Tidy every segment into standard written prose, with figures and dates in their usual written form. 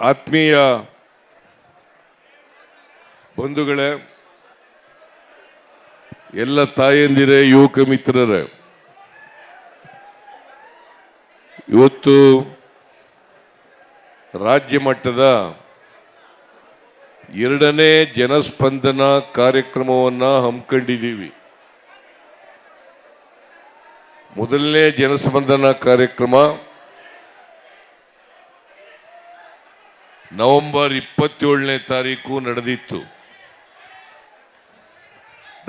ಆತ್ಮೀಯ ಬಂಧುಗಳೇ, ಎಲ್ಲ ತಾಯಂದಿರೇ, ಯುವಕ ಮಿತ್ರರೇ, ಇವತ್ತು ರಾಜ್ಯ ಮಟ್ಟದ 2ನೇ ಜನಸ್ಪಂದನ ಕಾರ್ಯಕ್ರಮವನ್ನು ಹಮ್ಮಿಕೊಂಡಿದ್ದೀವಿ. ಮೊದಲನೇ ಜನಸ್ಪಂದನ ಕಾರ್ಯಕ್ರಮ ನವೆಂಬರ್ 27ನೇ ತಾರೀಕು ನಡೆದಿತ್ತು.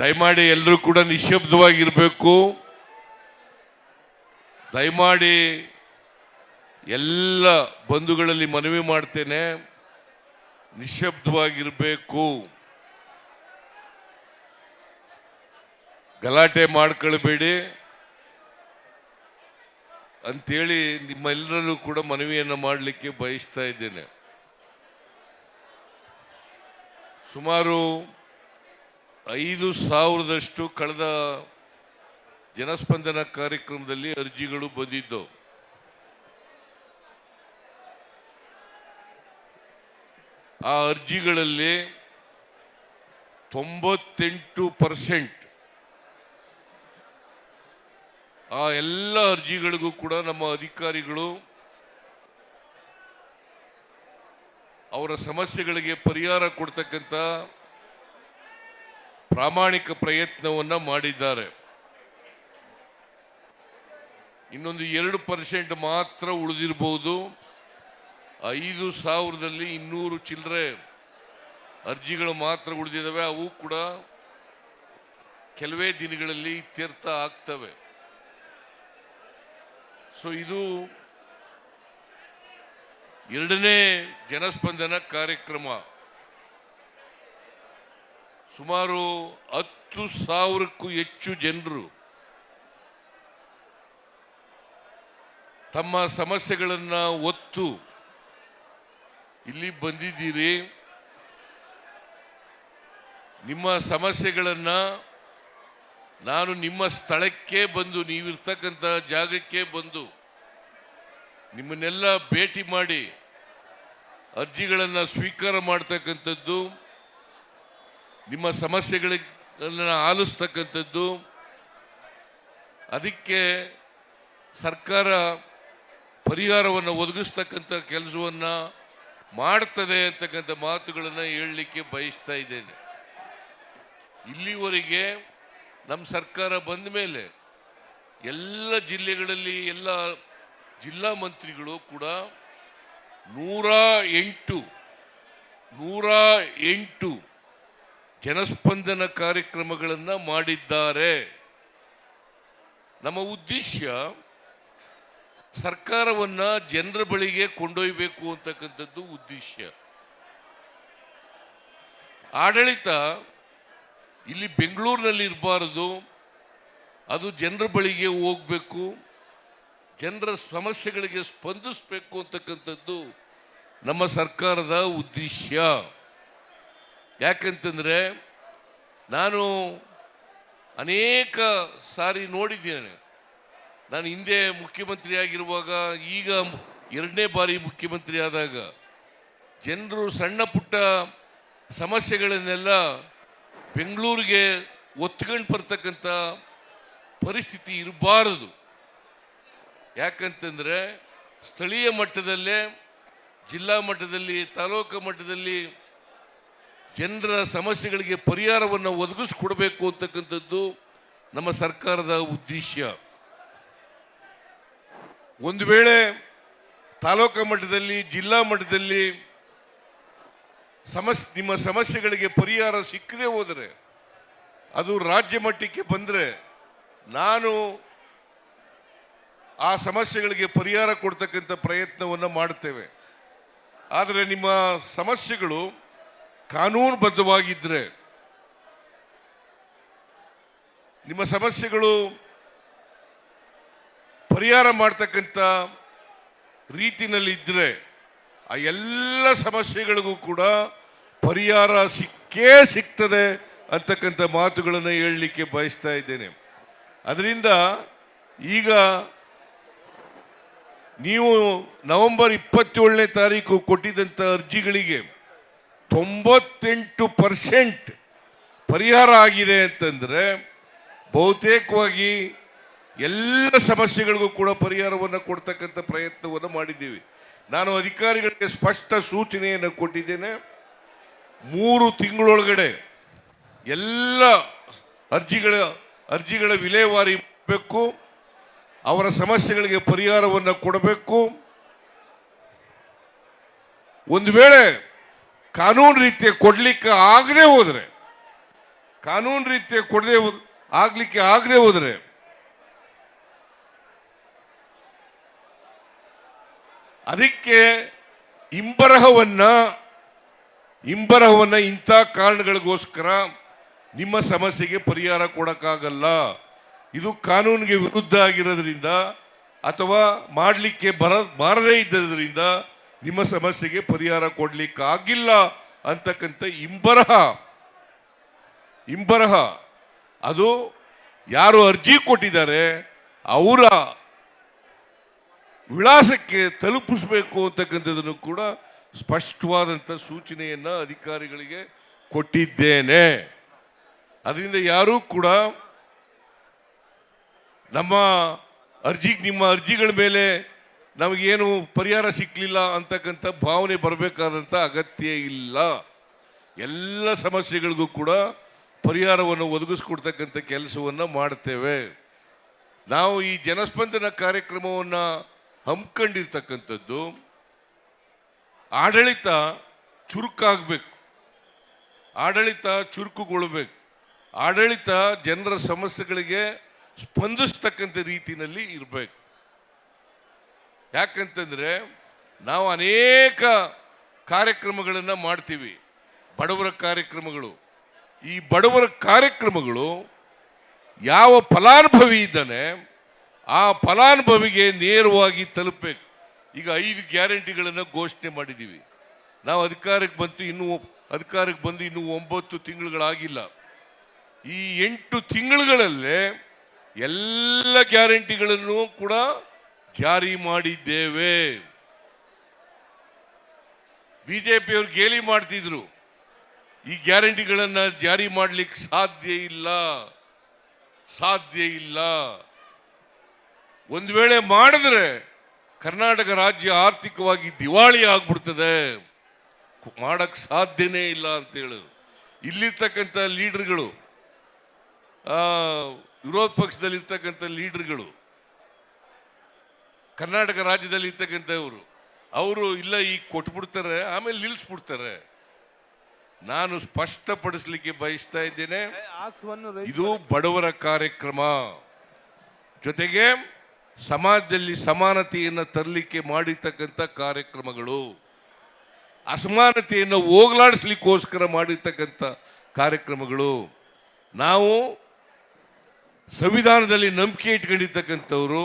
ದಯಮಾಡಿ ಎಲ್ಲರೂ ಕೂಡ ನಿಶ್ಶಬ್ದವಾಗಿರಬೇಕು. ದಯಮಾಡಿ ಎಲ್ಲ ಬಂಧುಗಳಲ್ಲಿ ಮನವಿ ಮಾಡ್ತೇನೆ, ನಿಶ್ಶಬ್ದವಾಗಿರಬೇಕು, ಗಲಾಟೆ ಮಾಡ್ಕೊಳ್ಬೇಡಿ ಅಂತೇಳಿ ನಿಮ್ಮೆಲ್ಲರಲ್ಲೂ ಕೂಡ ಮನವಿಯನ್ನು ಮಾಡಲಿಕ್ಕೆ ಬಯಸ್ತಾ ಇದ್ದೇನೆ. ಸುಮಾರು 5,000ದಷ್ಟು ಕಳೆದ ಜನಸ್ಪಂದನ ಕಾರ್ಯಕ್ರಮದಲ್ಲಿ ಅರ್ಜಿಗಳು ಬಂದಿದ್ದವು. ಆ ಅರ್ಜಿಗಳಲ್ಲಿ 98% ಆ ಎಲ್ಲ ಅರ್ಜಿಗಳಿಗೂ ಕೂಡ ನಮ್ಮ ಅಧಿಕಾರಿಗಳು ಅವರ ಸಮಸ್ಯೆಗಳಿಗೆ ಪರಿಹಾರ ಕೊಡ್ತಕ್ಕಂಥ ಪ್ರಾಮಾಣಿಕ ಪ್ರಯತ್ನವನ್ನು ಮಾಡಿದ್ದಾರೆ. ಇನ್ನೊಂದು 2% ಮಾತ್ರ ಉಳಿದಿರಬಹುದು. 5,000ದಲ್ಲಿ 200 ಚಿಲ್ಲರೆ ಅರ್ಜಿಗಳು ಮಾತ್ರ ಉಳಿದಿದ್ದಾವೆ. ಅವು ಕೂಡ ಕೆಲವೇ ದಿನಗಳಲ್ಲಿ ಇತ್ಯರ್ಥ ಆಗ್ತವೆ. ಸೊ ಇದು 2ನೇ ಜನಸ್ಪಂದನ ಕಾರ್ಯಕ್ರಮ. ಸುಮಾರು 10,000ಕ್ಕೂ ಹೆಚ್ಚು ಜನರು ತಮ್ಮ ಸಮಸ್ಯೆಗಳನ್ನು ಒತ್ತು ಇಲ್ಲಿ ಬಂದಿದ್ದೀರಿ. ನಿಮ್ಮ ಸಮಸ್ಯೆಗಳನ್ನು ನಾನು ನಿಮ್ಮ ಸ್ಥಳಕ್ಕೆ ಬಂದು, ನೀವಿರ್ತಕ್ಕಂಥ ಜಾಗಕ್ಕೆ ಬಂದು ನಿಮ್ಮನ್ನೆಲ್ಲ ಭೇಟಿ ಮಾಡಿ ಅರ್ಜಿಗಳನ್ನು ಸ್ವೀಕಾರ ಮಾಡ್ತಕ್ಕಂಥದ್ದು, ನಿಮ್ಮ ಸಮಸ್ಯೆಗಳನ್ನು ಆಲಿಸ್ತಕ್ಕಂಥದ್ದು, ಅದಕ್ಕೆ ಸರ್ಕಾರ ಪರಿಹಾರವನ್ನು ಒದಗಿಸ್ತಕ್ಕಂಥ ಕೆಲಸವನ್ನು ಮಾಡ್ತದೆ ಅಂತಕ್ಕಂಥ ಮಾತುಗಳನ್ನು ಹೇಳಲಿಕ್ಕೆ ಬಯಸ್ತಾ ಇದ್ದೇನೆ. ಇಲ್ಲಿವರೆಗೆ ನಮ್ಮ ಸರ್ಕಾರ ಬಂದ ಮೇಲೆ ಎಲ್ಲ ಜಿಲ್ಲೆಗಳಲ್ಲಿ ಎಲ್ಲ ಜಿಲ್ಲಾ ಮಂತ್ರಿಗಳು ಕೂಡ 108 ಜನಸ್ಪಂದನ ಕಾರ್ಯಕ್ರಮಗಳನ್ನು ಮಾಡಿದ್ದಾರೆ. ನಮ್ಮ ಉದ್ದೇಶ ಸರ್ಕಾರವನ್ನು ಜನರ ಬಳಿಗೆ ಕೊಂಡೊಯ್ಯಬೇಕು ಅಂತಕ್ಕಂಥದ್ದು ಉದ್ದೇಶ. ಆಡಳಿತ ಇಲ್ಲಿ ಬೆಂಗಳೂರಿನಲ್ಲಿ ಇರಬಾರದು, ಅದು ಜನರ ಬಳಿಗೆ ಹೋಗಬೇಕು, ಜನರ ಸಮಸ್ಯೆಗಳಿಗೆ ಸ್ಪಂದಿಸಬೇಕು ಅಂತಕ್ಕಂಥದ್ದು ನಮ್ಮ ಸರ್ಕಾರದ ಉದ್ದೇಶ. ಯಾಕಂತಂದರೆ ನಾನು ಅನೇಕ ಸಾರಿ ನೋಡಿದ್ದೇನೆ. ನಾನು ಹಿಂದೆ ಮುಖ್ಯಮಂತ್ರಿ ಆಗಿರುವಾಗ, ಈಗ 2ನೇ ಬಾರಿ ಮುಖ್ಯಮಂತ್ರಿ ಆದಾಗ ಜನರು ಸಣ್ಣ ಪುಟ್ಟ ಸಮಸ್ಯೆಗಳನ್ನೆಲ್ಲ ಬೆಂಗಳೂರಿಗೆ ಒತ್ಕೊಂಡು ಬರ್ತಕ್ಕಂಥ ಪರಿಸ್ಥಿತಿ ಇರಬಾರದು. ಯಾಕಂತಂದರೆ ಸ್ಥಳೀಯ ಮಟ್ಟದಲ್ಲೇ, ಜಿಲ್ಲಾ ಮಟ್ಟದಲ್ಲಿ, ತಾಲೂಕು ಮಟ್ಟದಲ್ಲಿ ಜನರ ಸಮಸ್ಯೆಗಳಿಗೆ ಪರಿಹಾರವನ್ನು ಒದಗಿಸ್ಕೊಡ್ಬೇಕು ಅಂತಕ್ಕಂಥದ್ದು ನಮ್ಮ ಸರ್ಕಾರದ ಉದ್ದೇಶ. ಒಂದು ವೇಳೆ ತಾಲೂಕು ಮಟ್ಟದಲ್ಲಿ, ಜಿಲ್ಲಾ ಮಟ್ಟದಲ್ಲಿ ನಿಮ್ಮ ಸಮಸ್ಯೆಗಳಿಗೆ ಪರಿಹಾರ ಸಿಕ್ಕದೇ ಹೋದರೆ, ಅದು ರಾಜ್ಯ ಮಟ್ಟಕ್ಕೆ ಬಂದರೆ ನಾನು ಆ ಸಮಸ್ಯೆಗಳಿಗೆ ಪರಿಹಾರ ಕೊಡ್ತಕ್ಕಂಥ ಪ್ರಯತ್ನವನ್ನು ಮಾಡ್ತೇವೆ. ಆದರೆ ನಿಮ್ಮ ಸಮಸ್ಯೆಗಳು ಕಾನೂನುಬದ್ಧವಾಗಿದ್ದರೆ, ನಿಮ್ಮ ಸಮಸ್ಯೆಗಳು ಪರಿಹಾರ ಮಾಡ್ತಕ್ಕಂಥ ರೀತಿನಲ್ಲಿ ಇದ್ದರೆ, ಆ ಎಲ್ಲ ಸಮಸ್ಯೆಗಳಿಗೂ ಕೂಡ ಪರಿಹಾರ ಸಿಕ್ಕೇ ಸಿಗ್ತದೆ ಅಂತಕ್ಕಂಥ ಮಾತುಗಳನ್ನು ಹೇಳಲಿಕ್ಕೆ ಬಯಸ್ತಾ ಇದ್ದೇನೆ. ಅದರಿಂದ ಈಗ ನೀವು ನವೆಂಬರ್ 27ನೇ ತಾರೀಕು ಕೊಟ್ಟಿದ್ದಂಥ ಅರ್ಜಿಗಳಿಗೆ 98% ಪರಿಹಾರ ಆಗಿದೆ ಅಂತಂದರೆ ಬಹುತೇಕವಾಗಿ ಎಲ್ಲ ಸಮಸ್ಯೆಗಳಿಗೂ ಕೂಡ ಪರಿಹಾರವನ್ನು ಕೊಡ್ತಕ್ಕಂಥ ಪ್ರಯತ್ನವನ್ನು ಮಾಡಿದ್ದೀವಿ. ನಾನು ಅಧಿಕಾರಿಗಳಿಗೆ ಸ್ಪಷ್ಟ ಸೂಚನೆಯನ್ನು ಕೊಟ್ಟಿದ್ದೇನೆ. 3 ತಿಂಗಳೊಳಗಡೆ ಎಲ್ಲ ಅರ್ಜಿಗಳ ವಿಲೇವಾರಿ ಮಾಡಬೇಕು, ಅವರ ಸಮಸ್ಯೆಗಳಿಗೆ ಪರಿಹಾರವನ್ನು ಕೊಡಬೇಕು. ಒಂದು ವೇಳೆ ಕಾನೂನು ರೀತಿಯ ಕೊಡ್ಲಿಕ್ಕೆ ಆಗದೆ ಹೋದರೆ, ಕಾನೂನು ರೀತಿಯ ಆಗ್ಲಿಕ್ಕೆ ಆಗದೆ ಹೋದರೆ ಅದಕ್ಕೆ ಇಂಬರಹವನ್ನ ಇಂಥ ಕಾರಣಗಳಿಗೋಸ್ಕರ ನಿಮ್ಮ ಸಮಸ್ಯೆಗೆ ಪರಿಹಾರ ಕೊಡಕ್ಕಾಗಲ್ಲ, ಇದು ಕಾನೂನಿಗೆ ವಿರುದ್ಧ ಆಗಿರೋದ್ರಿಂದ ಅಥವಾ ಮಾಡಲಿಕ್ಕೆ ಬಾರದೇ ಇದ್ದರಿಂದ ನಿಮ್ಮ ಸಮಸ್ಯೆಗೆ ಪರಿಹಾರ ಕೊಡ್ಲಿಕ್ಕೆ ಆಗಿಲ್ಲ ಅಂತಕ್ಕಂಥ ಇಂಬರಹ ಅದು ಯಾರು ಅರ್ಜಿ ಕೊಟ್ಟಿದ್ದಾರೆ ಅವರ ವಿಳಾಸಕ್ಕೆ ತಲುಪಿಸಬೇಕು ಅಂತಕ್ಕಂಥದ್ದನ್ನು ಕೂಡ ಸ್ಪಷ್ಟವಾದಂಥ ಸೂಚನೆಯನ್ನು ಅಧಿಕಾರಿಗಳಿಗೆ ಕೊಟ್ಟಿದ್ದೇನೆ. ಅದರಿಂದ ಯಾರೂ ಕೂಡ ನಿಮ್ಮ ಅರ್ಜಿಗಳ ಮೇಲೆ ನಮಗೇನು ಪರಿಹಾರ ಸಿಕ್ಕಲಿಲ್ಲ ಅಂತಕ್ಕಂಥ ಭಾವನೆ ಬರಬೇಕಾದಂಥ ಅಗತ್ಯ ಇಲ್ಲ. ಎಲ್ಲ ಸಮಸ್ಯೆಗಳಿಗೂ ಕೂಡ ಪರಿಹಾರವನ್ನು ಒದಗಿಸ್ಕೊಡ್ತಕ್ಕಂಥ ಕೆಲಸವನ್ನು ಮಾಡ್ತೇವೆ. ನಾವು ಈ ಜನಸ್ಪಂದನ ಕಾರ್ಯಕ್ರಮವನ್ನು ಹಮ್ಮಿಕೊಂಡಿರ್ತಕ್ಕಂಥದ್ದು ಆಡಳಿತ ಚುರುಕಾಗಬೇಕು, ಆಡಳಿತ ಚುರುಕುಗೊಳ್ಳಬೇಕು, ಆಡಳಿತ ಜನರ ಸಮಸ್ಯೆಗಳಿಗೆ ಸ್ಪಂದಿಸ್ತಕ್ಕಂಥ ರೀತಿಯಲ್ಲಿ ಇರಬೇಕು. ಯಾಕಂತಂದರೆ ನಾವು ಅನೇಕ ಕಾರ್ಯಕ್ರಮಗಳನ್ನು ಮಾಡ್ತೀವಿ, ಬಡವರ ಕಾರ್ಯಕ್ರಮಗಳು. ಈ ಬಡವರ ಕಾರ್ಯಕ್ರಮಗಳು ಯಾವ ಫಲಾನುಭವಿ ಇದ್ದಾನೆ ಆ ಫಲಾನುಭವಿಗೆ ನೇರವಾಗಿ ತಲುಪಬೇಕು. ಈಗ 5 ಗ್ಯಾರಂಟಿಗಳನ್ನು ಘೋಷಣೆ ಮಾಡಿದ್ದೀವಿ. ನಾವು ಅಧಿಕಾರಕ್ಕೆ ಬಂದು ಇನ್ನೂ 9 ತಿಂಗಳುಗಳಾಗಿಲ್ಲ. ಈ 8 ತಿಂಗಳುಗಳಲ್ಲೇ ಎಲ್ಲ ಗ್ಯಾರಂಟಿಗಳನ್ನು ಕೂಡ ಜಾರಿ ಮಾಡಿದ್ದೇವೆ. ಬಿಜೆಪಿಯವರು ಗೇಲಿ ಮಾಡ್ತಿದ್ರು, ಈ ಗ್ಯಾರಂಟಿಗಳನ್ನು ಜಾರಿ ಮಾಡಲಿಕ್ಕೆ ಸಾಧ್ಯ ಇಲ್ಲ. ಒಂದು ವೇಳೆ ಮಾಡಿದ್ರೆ ಕರ್ನಾಟಕ ರಾಜ್ಯ ಆರ್ಥಿಕವಾಗಿ ದಿವಾಳಿ ಆಗ್ಬಿಡ್ತದೆ, ಮಾಡಕ್ ಸಾಧ್ಯನೇ ಇಲ್ಲ ಅಂತ ಹೇಳಿದ್ರು. ಇಲ್ಲಿರ್ತಕ್ಕಂಥ ಲೀಡರ್ಗಳು, ವಿರೋಧ ಪಕ್ಷದಲ್ಲಿರ್ತಕ್ಕಂಥ ಲೀಡರ್ಗಳು, ಕರ್ನಾಟಕ ರಾಜ್ಯದಲ್ಲಿ ಇರ್ತಕ್ಕಂಥವರು, ಅವರು ಇಲ್ಲ ಈಗ ಕೊಟ್ಬಿಡ್ತಾರೆ ಆಮೇಲೆ ನಿಲ್ಲಿಸ್ಬಿಡ್ತಾರೆ. ನಾನು ಸ್ಪಷ್ಟಪಡಿಸಲಿಕ್ಕೆ ಬಯಸ್ತಾ ಇದ್ದೇನೆ, ಇದು ಬಡವರ ಕಾರ್ಯಕ್ರಮ, ಜೊತೆಗೆ ಸಮಾಜದಲ್ಲಿ ಸಮಾನತೆಯನ್ನು ತರಲಿಕ್ಕೆ ಮಾಡಿರ್ತಕ್ಕಂಥ ಕಾರ್ಯಕ್ರಮಗಳು, ಅಸಮಾನತೆಯನ್ನು ಹೋಗಲಾಡಿಸ್ಲಿಕ್ಕೋಸ್ಕರ ಮಾಡಿರ್ತಕ್ಕಂಥ ಕಾರ್ಯಕ್ರಮಗಳು. ನಾವು ಸಂವಿಧಾನದಲ್ಲಿ ನಂಬಿಕೆ ಇಟ್ಕೊಂಡಿರ್ತಕ್ಕಂಥವ್ರು,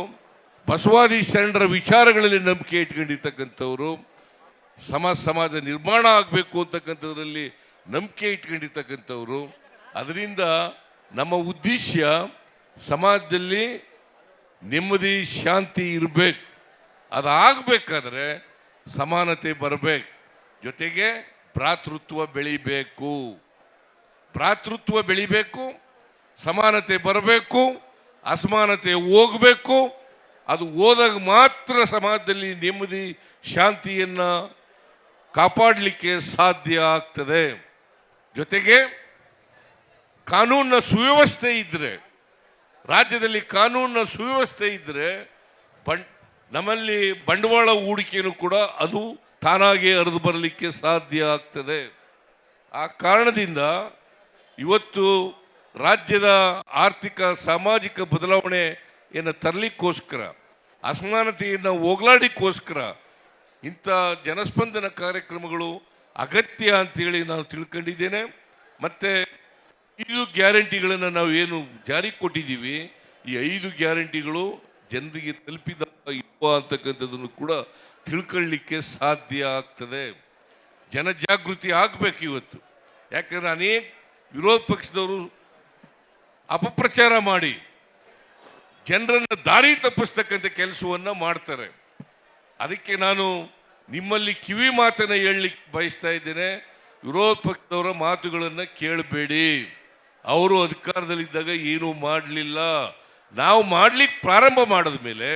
ಬಸವಾದಿ ಶರಣರ ವಿಚಾರಗಳಲ್ಲಿ ನಂಬಿಕೆ ಇಟ್ಕೊಂಡಿರ್ತಕ್ಕಂಥವ್ರು, ಸಮಾಜ ನಿರ್ಮಾಣ ಆಗಬೇಕು ಅಂತಕ್ಕಂಥದ್ರಲ್ಲಿ ನಂಬಿಕೆ ಇಟ್ಕೊಂಡಿರ್ತಕ್ಕಂಥವ್ರು. ಅದರಿಂದ ನಮ್ಮ ಉದ್ದೇಶ ಸಮಾಜದಲ್ಲಿ ನೆಮ್ಮದಿ ಶಾಂತಿ ಇರಬೇಕು. ಅದಾಗಬೇಕಾದ್ರೆ ಸಮಾನತೆ ಬರಬೇಕು, ಜೊತೆಗೆ ಭ್ರಾತೃತ್ವ ಬೆಳಿಬೇಕು, ಸಮಾನತೆ ಬರಬೇಕು, ಅಸಮಾನತೆ ಹೋಗಬೇಕು. ಅದು ಹೋದಾಗ ಮಾತ್ರ ಸಮಾಜದಲ್ಲಿ ನೆಮ್ಮದಿ ಶಾಂತಿಯನ್ನು ಕಾಪಾಡಲಿಕ್ಕೆ ಸಾಧ್ಯ ಆಗ್ತದೆ. ಜೊತೆಗೆ ಕಾನೂನಿನ ಸುವ್ಯವಸ್ಥೆ ಇದ್ದರೆ, ರಾಜ್ಯದಲ್ಲಿ ಕಾನೂನಿನ ಸುವ್ಯವಸ್ಥೆ ಇದ್ದರೆ ನಮ್ಮಲ್ಲಿ ಬಂಡವಾಳ ಹೂಡಿಕೆಯೂ ಕೂಡ ಅದು ತಾನಾಗಿ ಹರಿದು ಬರಲಿಕ್ಕೆ ಸಾಧ್ಯ ಆಗ್ತದೆ. ಆ ಕಾರಣದಿಂದ ಇವತ್ತು ರಾಜ್ಯದ ಆರ್ಥಿಕ ಸಾಮಾಜಿಕ ಬದಲಾವಣೆಯನ್ನು ತರಲಿಕ್ಕೋಸ್ಕರ, ಅಸಮಾನತೆಯನ್ನು ಹೋಗಲಾಡಿಕ್ಕೋಸ್ಕರ ಇಂಥ ಜನಸ್ಪಂದನ ಕಾರ್ಯಕ್ರಮಗಳು ಅಗತ್ಯ ಅಂತೇಳಿ ನಾನು ತಿಳ್ಕೊಂಡಿದ್ದೇನೆ. ಮತ್ತು 5 ಗ್ಯಾರಂಟಿಗಳನ್ನು ನಾವು ಏನು ಜಾರಿಗೆ ಕೊಟ್ಟಿದ್ದೀವಿ, ಈ 5 ಗ್ಯಾರಂಟಿಗಳು ಜನರಿಗೆ ತಲುಪಿದ ಇಲ್ವಾ ಅಂತಕ್ಕಂಥದ್ದನ್ನು ಕೂಡ ತಿಳ್ಕೊಳ್ಳಿಕ್ಕೆ ಸಾಧ್ಯ ಆಗ್ತದೆ. ಜನಜಾಗೃತಿ ಆಗಬೇಕು ಇವತ್ತು. ಯಾಕಂದರೆ ಅನೇಕ ವಿರೋಧ ಪಕ್ಷದವರು ಅಪಪ್ರಚಾರ ಮಾಡಿ ಜನರನ್ನು ದಾರಿ ತಪ್ಪಿಸ್ತಕ್ಕಂಥ ಕೆಲಸವನ್ನು ಮಾಡ್ತಾರೆ. ಅದಕ್ಕೆ ನಾನು ನಿಮ್ಮಲ್ಲಿ ಕಿವಿ ಮಾತನ್ನು ಹೇಳಲಿಕ್ಕೆ ಬಯಸ್ತಾ ಇದ್ದೇನೆ. ವಿರೋಧ ಪಕ್ಷದವರ ಮಾತುಗಳನ್ನು ಕೇಳಬೇಡಿ. ಅವರು ಅಧಿಕಾರದಲ್ಲಿದ್ದಾಗ ಏನೂ ಮಾಡಲಿಲ್ಲ. ನಾವು ಮಾಡ್ಲಿಕ್ಕೆ ಪ್ರಾರಂಭ ಮಾಡಿದ ಮೇಲೆ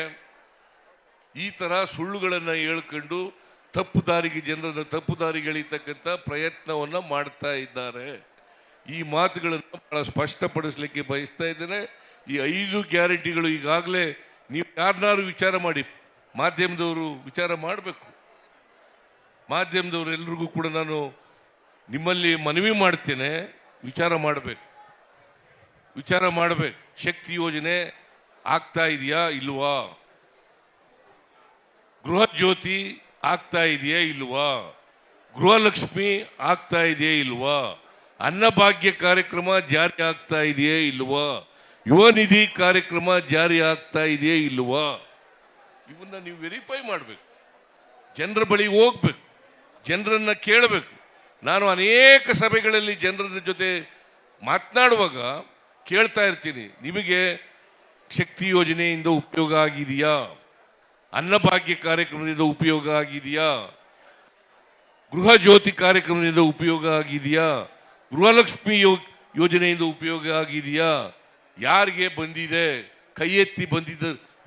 ಈ ಥರ ಸುಳ್ಳುಗಳನ್ನು ಹೇಳ್ಕೊಂಡು ತಪ್ಪು ದಾರಿಗೆ ಜನರನ್ನು ತಪ್ಪು ದಾರಿಗೆ ಎಳೀತಕ್ಕಂಥ ಪ್ರಯತ್ನವನ್ನು ಮಾಡ್ತಾ ಇದ್ದಾರೆ. ಈ ಮಾತುಗಳನ್ನು ಬಹಳ ಸ್ಪಷ್ಟಪಡಿಸಲಿಕ್ಕೆ ಬಯಸ್ತಾ ಇದ್ದೇನೆ. ಈ 5 ಗ್ಯಾರಂಟಿಗಳು ಈಗಾಗಲೇ ನೀವು ಯಾರನ್ನಾರು ವಿಚಾರ ಮಾಡಿ, ಮಾಧ್ಯಮದವರು ವಿಚಾರ ಮಾಡಬೇಕು. ಮಾಧ್ಯಮದವರು ಎಲ್ರಿಗೂ ಕೂಡ ನಾನು ನಿಮ್ಮಲ್ಲಿ ಮನವಿ ಮಾಡ್ತೇನೆ, ವಿಚಾರ ಮಾಡಬೇಕು. ಶಕ್ತಿ ಯೋಜನೆ ಆಗ್ತಾ ಇದೆಯಾ ಇಲ್ವಾ? ಗೃಹ ಜ್ಯೋತಿ ಆಗ್ತಾ ಇದೆಯಾ ಇಲ್ವಾ? ಗೃಹಲಕ್ಷ್ಮಿ ಆಗ್ತಾ ಇದೆಯಾ ಇಲ್ವಾ? ಅನ್ನಭಾಗ್ಯ ಕಾರ್ಯಕ್ರಮ ಜಾರಿ ಆಗ್ತಾ ಇದೆಯೇ ಇಲ್ವಾ? ಯುವ ನಿಧಿ ಕಾರ್ಯಕ್ರಮ ಜಾರಿ ಆಗ್ತಾ ಇದೆಯೇ ಇಲ್ವಾ? ಇವನ್ನ ನೀವು ವೆರಿಫೈ ಮಾಡಬೇಕು. ಜನರ ಬಳಿ ಹೋಗ್ಬೇಕು, ಜನರನ್ನ ಕೇಳಬೇಕು. ನಾನು ಅನೇಕ ಸಭೆಗಳಲ್ಲಿ ಜನರ ಜೊತೆ ಮಾತನಾಡುವಾಗ ಕೇಳ್ತಾ ಇರ್ತೀನಿ, ನಿಮಗೆ ಶಕ್ತಿ ಯೋಜನೆಯಿಂದ ಉಪಯೋಗ ಆಗಿದೆಯಾ? ಅನ್ನಭಾಗ್ಯ ಕಾರ್ಯಕ್ರಮದಿಂದ ಉಪಯೋಗ ಆಗಿದೆಯಾ? ಗೃಹ ಜ್ಯೋತಿ ಕಾರ್ಯಕ್ರಮದಿಂದ ಉಪಯೋಗ ಆಗಿದೆಯಾ? ಗೃಹಲಕ್ಷ್ಮಿ ಯೋಜನೆಯಿಂದ ಉಪಯೋಗ ಆಗಿದೆಯಾ? ಯಾರಿಗೆ ಬಂದಿದೆ? ಕೈ ಎತ್ತಿ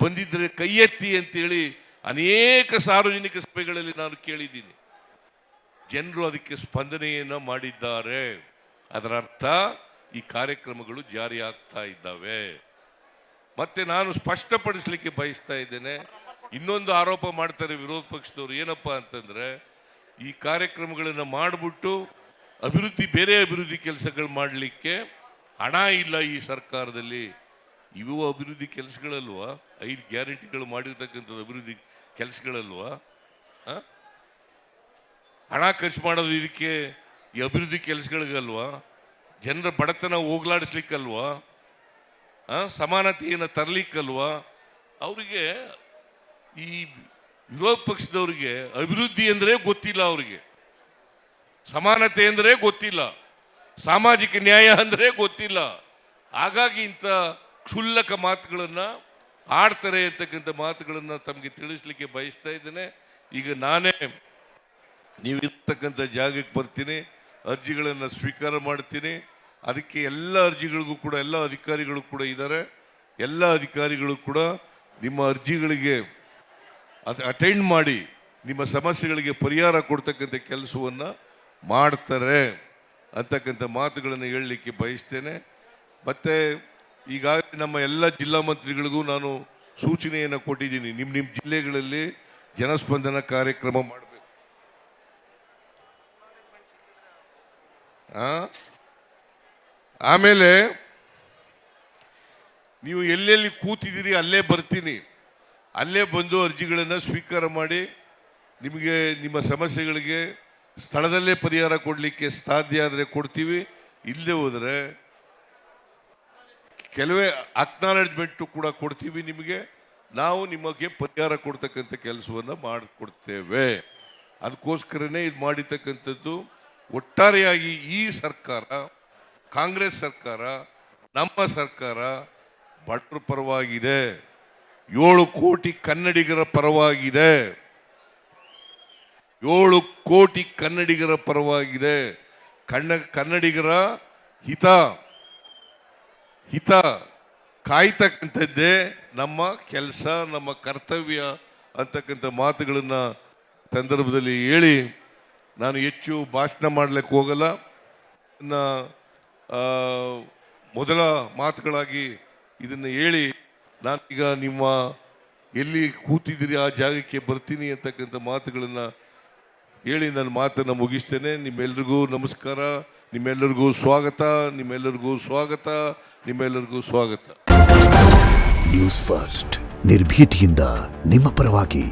ಬಂದಿದ್ದರೆ ಕೈ ಎತ್ತಿ ಅಂತೇಳಿ ಅನೇಕ ಸಾರ್ವಜನಿಕ ಸಭೆಗಳಲ್ಲಿ ನಾನು ಕೇಳಿದ್ದೀನಿ. ಜನರು ಅದಕ್ಕೆ ಸ್ಪಂದನೆಯನ್ನು ಮಾಡಿದ್ದಾರೆ. ಅದರ ಅರ್ಥ ಈ ಕಾರ್ಯಕ್ರಮಗಳು ಜಾರಿ ಆಗ್ತಾ ಇದ್ದಾವೆ. ಮತ್ತೆ ನಾನು ಸ್ಪಷ್ಟಪಡಿಸಲಿಕ್ಕೆ ಬಯಸ್ತಾ ಇದ್ದೇನೆ, ಇನ್ನೊಂದು ಆರೋಪ ಮಾಡ್ತಾರೆ ವಿರೋಧ ಪಕ್ಷದವರು. ಏನಪ್ಪಾ ಅಂತಂದ್ರೆ, ಈ ಕಾರ್ಯಕ್ರಮಗಳನ್ನು ಮಾಡಿಬಿಟ್ಟು ಬೇರೆ ಅಭಿವೃದ್ಧಿ ಕೆಲಸಗಳು ಮಾಡಲಿಕ್ಕೆ ಹಣ ಇಲ್ಲ ಈ ಸರ್ಕಾರದಲ್ಲಿ. ಇವು ಅಭಿವೃದ್ಧಿ ಕೆಲಸಗಳಲ್ವಾ? 5 ಗ್ಯಾರಂಟಿಗಳು ಮಾಡಿರ್ತಕ್ಕಂಥದ್ದು ಅಭಿವೃದ್ಧಿ ಕೆಲಸಗಳಲ್ವಾ? ಹಣ ಖರ್ಚು ಮಾಡೋದು ಇದಕ್ಕೆ, ಈ ಅಭಿವೃದ್ಧಿ ಕೆಲಸಗಳಿಗಲ್ವಾ? ಜನರ ಬಡತನ ಹೋಗ್ಲಾಡಿಸ್ಲಿಕ್ಕಲ್ವಾ? ಸಮಾನತೆಯನ್ನು ತರಲಿಕ್ಕಲ್ವಾ? ಅವರಿಗೆ, ಈ ವಿರೋಧ ಪಕ್ಷದವರಿಗೆ ಅಭಿವೃದ್ಧಿ ಅಂದರೆ ಗೊತ್ತಿಲ್ಲ, ಅವರಿಗೆ ಸಮಾನತೆ ಅಂದರೆ ಗೊತ್ತಿಲ್ಲ, ಸಾಮಾಜಿಕ ನ್ಯಾಯ ಅಂದರೆ ಗೊತ್ತಿಲ್ಲ. ಹಾಗಾಗಿ ಇಂಥ ಕ್ಷುಲ್ಲಕ ಮಾತುಗಳನ್ನು ಆಡ್ತಾರೆ ಅಂತಕ್ಕಂಥ ಮಾತುಗಳನ್ನು ತಮಗೆ ತಿಳಿಸ್ಲಿಕ್ಕೆ ಬಯಸ್ತಾ ಇದ್ದೇನೆ. ಈಗ ನಾನೇ ನೀವು ಇರ್ತಕ್ಕಂಥ ಜಾಗಕ್ಕೆ ಬರ್ತೀನಿ, ಅರ್ಜಿಗಳನ್ನು ಸ್ವೀಕಾರ ಮಾಡ್ತೀನಿ. ಅದಕ್ಕೆ ಎಲ್ಲ ಅರ್ಜಿಗಳಿಗೂ ಕೂಡ ಎಲ್ಲ ಅಧಿಕಾರಿಗಳು ಕೂಡ ಇದ್ದಾರೆ. ಎಲ್ಲ ಅಧಿಕಾರಿಗಳು ಕೂಡ ನಿಮ್ಮ ಅರ್ಜಿಗಳಿಗೆ ಅಟೆಂಡ್ ಮಾಡಿ ನಿಮ್ಮ ಸಮಸ್ಯೆಗಳಿಗೆ ಪರಿಹಾರ ಕೊಡ್ತಕ್ಕಂಥ ಕೆಲಸವನ್ನು ಮಾಡ್ತಾರೆ ಅಂತಕ್ಕಂಥ ಮಾತುಗಳನ್ನು ಹೇಳಲಿಕ್ಕೆ ಬಯಸ್ತೇನೆ. ಮತ್ತು ಈಗಾಗಲೇ ನಮ್ಮ ಎಲ್ಲ ಜಿಲ್ಲಾ ಮಂತ್ರಿಗಳಿಗೂ ನಾನು ಸೂಚನೆಯನ್ನು ಕೊಟ್ಟಿದ್ದೀನಿ, ನಿಮ್ಮ ಜಿಲ್ಲೆಗಳಲ್ಲಿ ಜನಸ್ಪಂದನ ಕಾರ್ಯಕ್ರಮ ಮಾಡಬೇಕು. ಆಮೇಲೆ ನೀವು ಎಲ್ಲೆಲ್ಲಿ ಕೂತಿದ್ದೀರಿ ಅಲ್ಲೇ ಬರ್ತೀನಿ, ಅಲ್ಲೇ ಬಂದು ಅರ್ಜಿಗಳನ್ನು ಸ್ವೀಕಾರ ಮಾಡಿ ನಿಮಗೆ ನಿಮ್ಮ ಸಮಸ್ಯೆಗಳಿಗೆ ಸ್ಥಳದಲ್ಲೇ ಪರಿಹಾರ ಕೊಡಲಿಕ್ಕೆ ಸಾಧ್ಯ ಆದರೆ ಕೊಡ್ತೀವಿ. ಇಲ್ಲದೆ ಹೋದರೆ ಕೆಲವೇ ಅಕ್ನಾಲೆಜ್ಮೆಂಟು ಕೂಡ ಕೊಡ್ತೀವಿ ನಿಮಗೆ. ನಾವು ನಿಮಗೆ ಪರಿಹಾರ ಕೊಡ್ತಕ್ಕಂಥ ಕೆಲಸವನ್ನು ಮಾಡಿಕೊಡ್ತೇವೆ. ಅದಕ್ಕೋಸ್ಕರನೇ ಇದು ಮಾಡಿರ್ತಕ್ಕಂಥದ್ದು. ಒಟ್ಟಾರೆಯಾಗಿ ಈ ಸರ್ಕಾರ, ಕಾಂಗ್ರೆಸ್ ಸರ್ಕಾರ, ನಮ್ಮ ಸರ್ಕಾರ ಭಟ್ರ ಪರವಾಗಿದೆ, 7 ಕೋಟಿ ಕನ್ನಡಿಗರ ಪರವಾಗಿದೆ, 7 ಕೋಟಿ ಕನ್ನಡಿಗರ ಪರವಾಗಿದೆ. ಕನ್ನಡಿಗರ ಹಿತ ಕಾಯ್ತಕ್ಕಂಥದ್ದೇ ನಮ್ಮ ಕೆಲಸ, ನಮ್ಮ ಕರ್ತವ್ಯ ಅಂತಕ್ಕಂಥ ಮಾತುಗಳನ್ನು ಸಂದರ್ಭದಲ್ಲಿ ಹೇಳಿ ನಾನು ಹೆಚ್ಚು ಭಾಷಣ ಮಾಡಲಿಕ್ಕೆ ಹೋಗಲ್ಲ. ಮೊದಲ ಮಾತುಗಳಾಗಿ ಇದನ್ನು ಹೇಳಿ ನಾನೀಗ ನಿಮ್ಮ ಎಲ್ಲಿ ಕೂತಿದ್ದೀರಿ ಆ ಜಾಗಕ್ಕೆ ಬರ್ತೀನಿ ಅಂತಕ್ಕಂಥ ಮಾತುಗಳನ್ನು ಹೇಳಿ ನನ್ನ ಮಾತನ್ನು ಮುಗಿಸ್ತೇನೆ. ನಿಮ್ಮೆಲ್ಲರಿಗೂ ನಮಸ್ಕಾರ, ನಿಮ್ಮೆಲ್ಲರಿಗೂ ಸ್ವಾಗತ, ನಿಮ್ಮೆಲ್ಲರಿಗೂ ಸ್ವಾಗತ, ನಿಮ್ಮೆಲ್ಲರಿಗೂ ಸ್ವಾಗತ. ನ್ಯೂಸ್ ಫಸ್ಟ್, ನಿರ್ಭೀತಿಯಿಂದ ನಿಮ್ಮ ಪರವಾಗಿ.